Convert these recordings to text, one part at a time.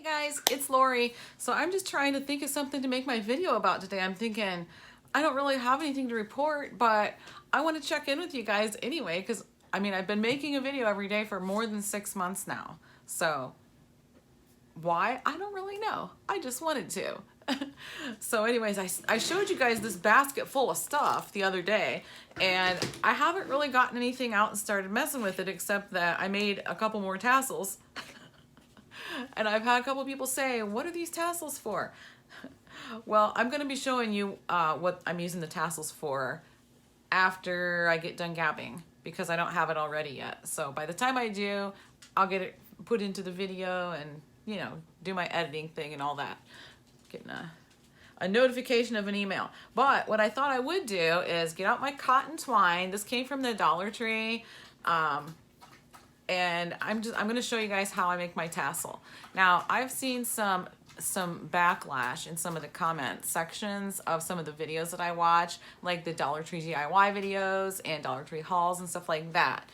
Hey guys, it's Lori. So I'm just trying to think of something to make my video about today. I'm thinking I don't really have anything to report, but I want to check in with you guys anyway, because I mean, I've been making a video every day for more than 6 months now. So why? I don't really know. I just wanted to. So anyways, I showed you guys this basket full of stuff the other day, and I haven't really gotten anything out and started messing with it, except that I made a couple more tassels. And I've had a couple people say, what are these tassels for? Well, I'm going to be showing you what I'm using the tassels for after I get done gabbing, because I don't have it already yet. So by the time I do, I'll get it put into the video and, you know, do my editing thing and all that. Getting a notification of an email. But what I thought I would do is get out my cotton twine. This came from the Dollar Tree. And I'm going to show you guys how I make my tassel. Now, I've seen some backlash in some of the comment sections of some of the videos that I watch, like the Dollar Tree DIY videos and Dollar Tree hauls and stuff like that,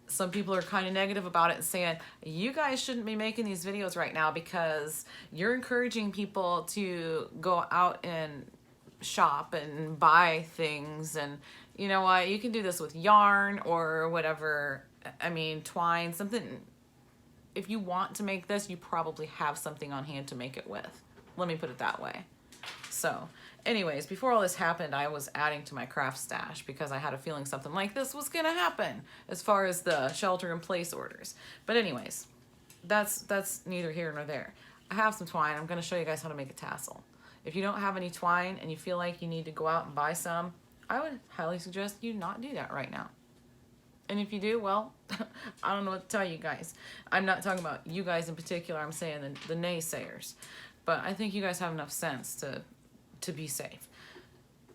some people are kind of negative about it and saying, you guys shouldn't be making these videos right now because you're encouraging people to go out and shop and buy things. And you know what, you can do this with yarn or whatever. I mean, twine, something. If you want to make this, you probably have something on hand to make it with. Let me put it that way. So anyways, before all this happened, I was adding to my craft stash because I had a feeling something like this was gonna happen as far as the shelter in place orders. But anyways, that's neither here nor there. I have some twine. I'm gonna show you guys how to make a tassel. If you don't have any twine and you feel like you need to go out and buy some, I would highly suggest you not do that right now. And if you do, well, I don't know what to tell you guys. I'm not talking about you guys in particular. I'm saying the naysayers. But I think you guys have enough sense to be safe.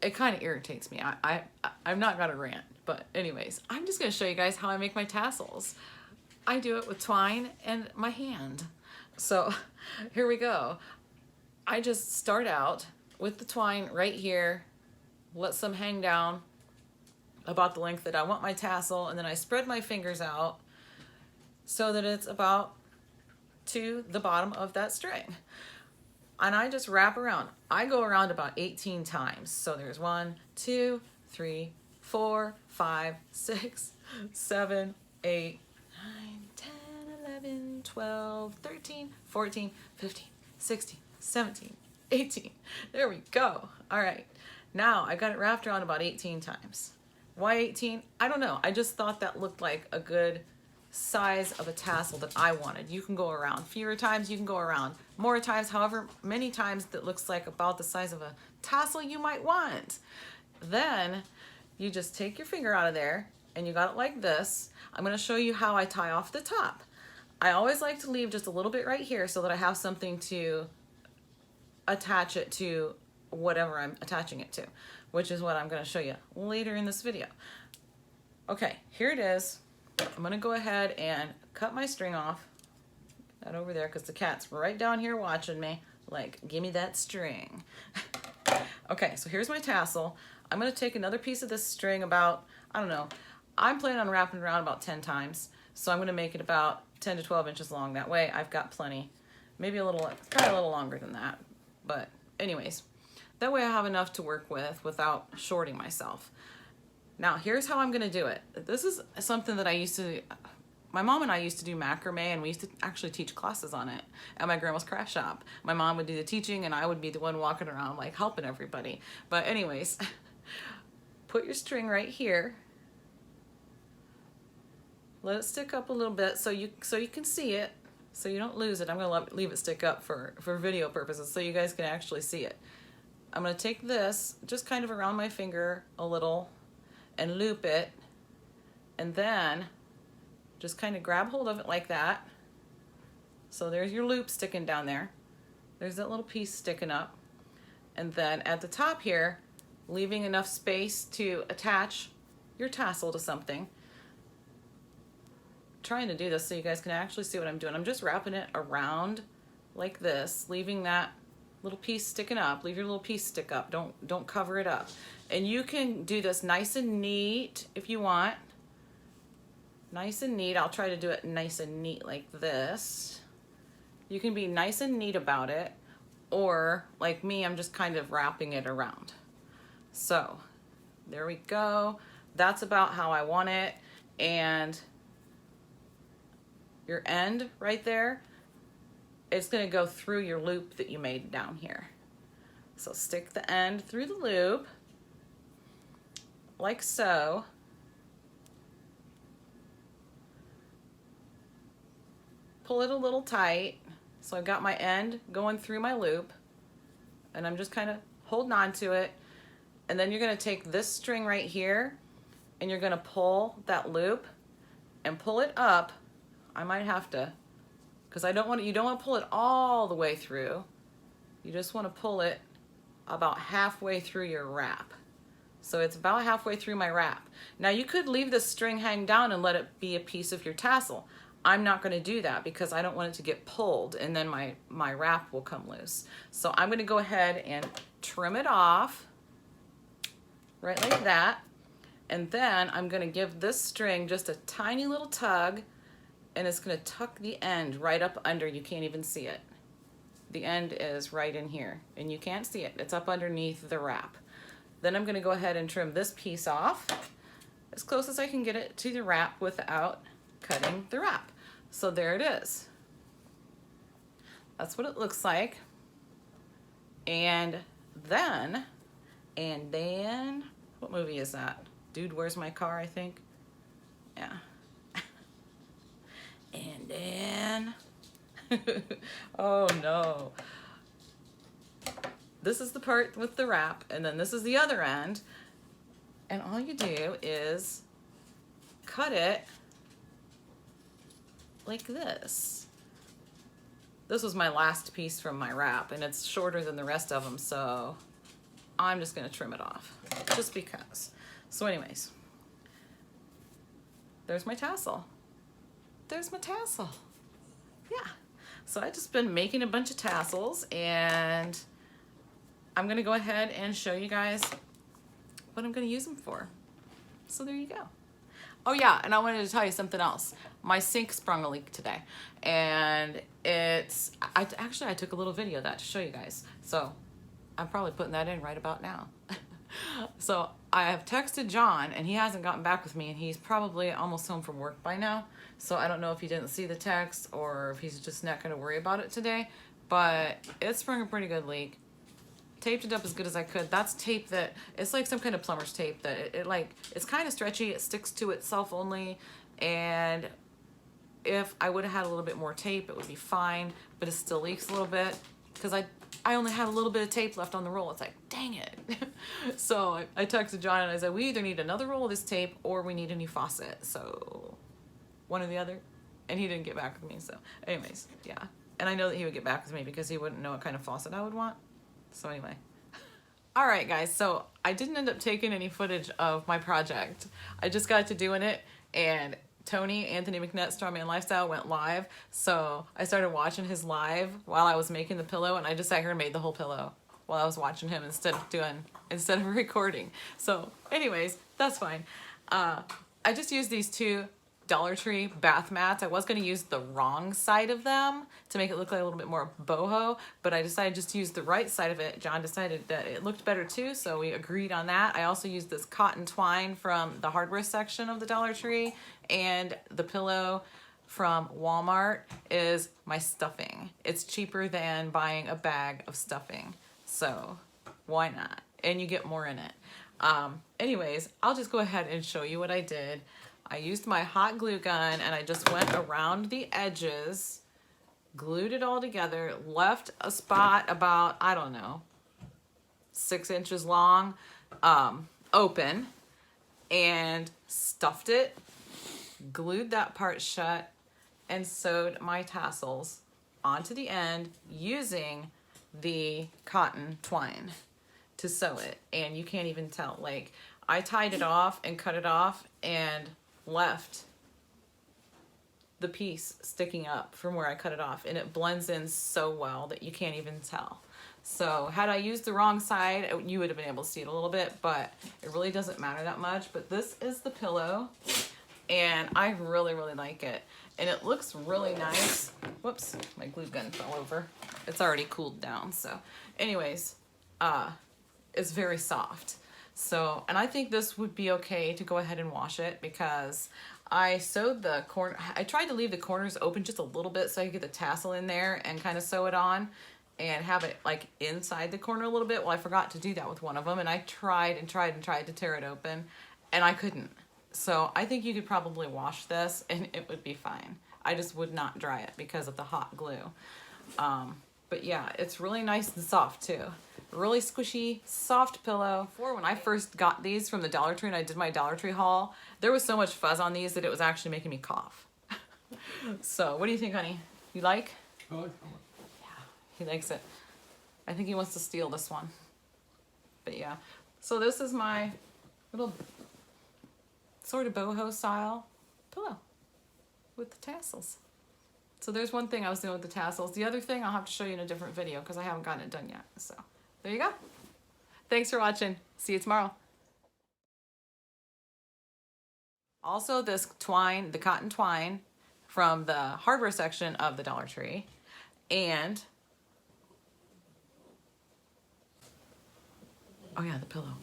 It kind of irritates me. I've not got a rant. But anyways, I'm just going to show you guys how I make my tassels. I do it with twine and my hand. So here we go. I just start out with the twine right here, let some hang down about the length that I want my tassel, and then I spread my fingers out so that it's about to the bottom of that string. And I just wrap around. I go around about 18 times. So there's 1, 2, 3, 4, 5, 6, 7, 8, 9, 10, 11, 12, 13, 14, 15, 16, 17, 18. There we go. All right. Now I got it wrapped around about 18 times. Why 18? I don't know. I just thought that looked like a good size of a tassel that I wanted. You can go around. Fewer times you can go around. More times, however many times that looks like about the size of a tassel you might want. Then you just take your finger out of there and you got it like this. I'm going to show you how I tie off the top. I always like to leave just a little bit right here so that I have something to attach it to whatever I'm attaching it to, which is what I'm going to show you later in this video. Okay, here it is. I'm going to go ahead and cut my string off. That over there, because the cat's right down here watching me like, give me that string. Okay, so here's my tassel. I'm going to take another piece of this string about, I don't know, I'm planning on wrapping it around about 10 times. So I'm going to make it about 10 to 12 inches long. That way I've got plenty. Maybe a little, probably a little longer than that. But anyways, that way I have enough to work with without shorting myself. Now, here's how I'm going to do it. This is something that my mom and I used to do macrame, and we used to actually teach classes on it at my grandma's craft shop. My mom would do the teaching, and I would be the one walking around, like, helping everybody. But anyways, put your string right here. Let it stick up a little bit so you can see it, so you don't lose it. I'm going to leave it stick up for video purposes so you guys can actually see it. I'm going to take this just kind of around my finger a little and loop it, and then just kind of grab hold of it like that. So there's your loop sticking down there. There's that little piece sticking up. And then at the top here, leaving enough space to attach your tassel to something. I'm trying to do this so you guys can actually see what I'm doing. I'm just wrapping it around like this, leaving that little piece sticking up. Leave your little piece stick up. Don't cover it up. And you can do this nice and neat if you want. nice and neat. I'll try to do it nice and neat like this. You can be nice and neat about it, or like me, I'm just kind of wrapping it around. So there we go. That's about how I want it. And your end right there, it's gonna go through your loop that you made down here. So stick the end through the loop, like so. Pull it a little tight. So I've got my end going through my loop, and I'm just kind of holding on to it. And then you're gonna take this string right here, and you're gonna pull that loop and pull it up. I might have to, because you don't want to pull it all the way through. You just want to pull it about halfway through your wrap. So it's about halfway through my wrap. Now you could leave this string hang down and let it be a piece of your tassel. I'm not going to do that because I don't want it to get pulled and then my wrap will come loose. So I'm going to go ahead and trim it off right like that. And then I'm going to give this string just a tiny little tug, and it's going to tuck the end right up under. You can't even see it. The end is right in here and you can't see it. It's up underneath the wrap. Then I'm going to go ahead and trim this piece off as close as I can get it to the wrap without cutting the wrap. So there it is. That's what it looks like. And then, what movie is that? Dude, Where's My Car, I think. Yeah. And then, oh no. This is the part with the wrap, and then this is the other end. And all you do is cut it like this. This was my last piece from my wrap, and it's shorter than the rest of them, so I'm just gonna trim it off, just because. So anyways, there's my tassel. There's my tassel. Yeah. So I've just been making a bunch of tassels, and I'm gonna go ahead and show you guys what I'm gonna use them for. So there you go. Oh yeah, and I wanted to tell you something else. My sink sprung a leak today, and I took a little video of that to show you guys. So I'm probably putting that in right about now. So I have texted John, and he hasn't gotten back with me, and he's probably almost home from work by now. So I don't know if he didn't see the text or if he's just not gonna worry about it today, but it sprung a pretty good leak. Taped it up as good as I could. That's tape that, it's like some kind of plumber's tape that it's kind of stretchy. It sticks to itself only. And if I would have had a little bit more tape, it would be fine, but it still leaks a little bit because I only had a little bit of tape left on the roll. It's like, dang it. So I texted John and I said, we either need another roll of this tape or we need a new faucet. So one or the other. And he didn't get back with me. So anyways, yeah. And I know that he would get back with me because he wouldn't know what kind of faucet I would want. So anyway, all right guys, so I didn't end up taking any footage of my project. I just got to doing it, and Anthony McNett's Strawman Lifestyle went live. So I started watching his live while I was making the pillow, and I just sat here and made the whole pillow while I was watching him instead of recording. So anyways, that's fine. I just used these two Dollar Tree bath mats. I was going to use the wrong side of them to make it look like a little bit more boho, but I decided just to use the right side of it. John decided that it looked better too, so we agreed on that. I also used this cotton twine from the hardware section of the Dollar Tree, and the pillow from Walmart is my stuffing. It's cheaper than buying a bag of stuffing, so why not? And you get more in it. Anyways, I'll just go ahead and show you what I did. I used my hot glue gun and I just went around the edges, glued it all together, left a spot about, I don't know, 6 inches long, open, and stuffed it, glued that part shut, and sewed my tassels onto the end using the cotton twine to sew it. And you can't even tell, like, I tied it off and cut it off and left the piece sticking up from where I cut it off, and it blends in so well that you can't even tell. So had I used the wrong side, you would have been able to see it a little bit, but it really doesn't matter that much. But this is the pillow, and I really, really like it. And it looks really nice. Whoops, my glue gun fell over. It's already cooled down, so. Anyways, it's very soft. So, and I think this would be okay to go ahead and wash it because I sewed the corner. I tried to leave the corners open just a little bit so I could get the tassel in there and kind of sew it on and have it like inside the corner a little bit. Well, I forgot to do that with one of them, and I tried and tried and tried to tear it open, and I couldn't. So I think you could probably wash this and it would be fine. I just would not dry it because of the hot glue. But yeah, it's really nice and soft too. Really squishy, soft pillow. Before, when I first got these from the Dollar Tree and I did my Dollar Tree haul, there was so much fuzz on these that it was actually making me cough. So what do you think, honey? You like? I like Yeah, he likes it. I think he wants to steal this one. But yeah, so this is my little sort of boho style pillow with the tassels. So there's one thing I was doing with the tassels. The other thing I'll have to show you in a different video because I haven't gotten it done yet. So there you go. Thanks for watching. See you tomorrow. Also, this twine, the cotton twine from the hardware section of the Dollar Tree. And, oh yeah, the pillow.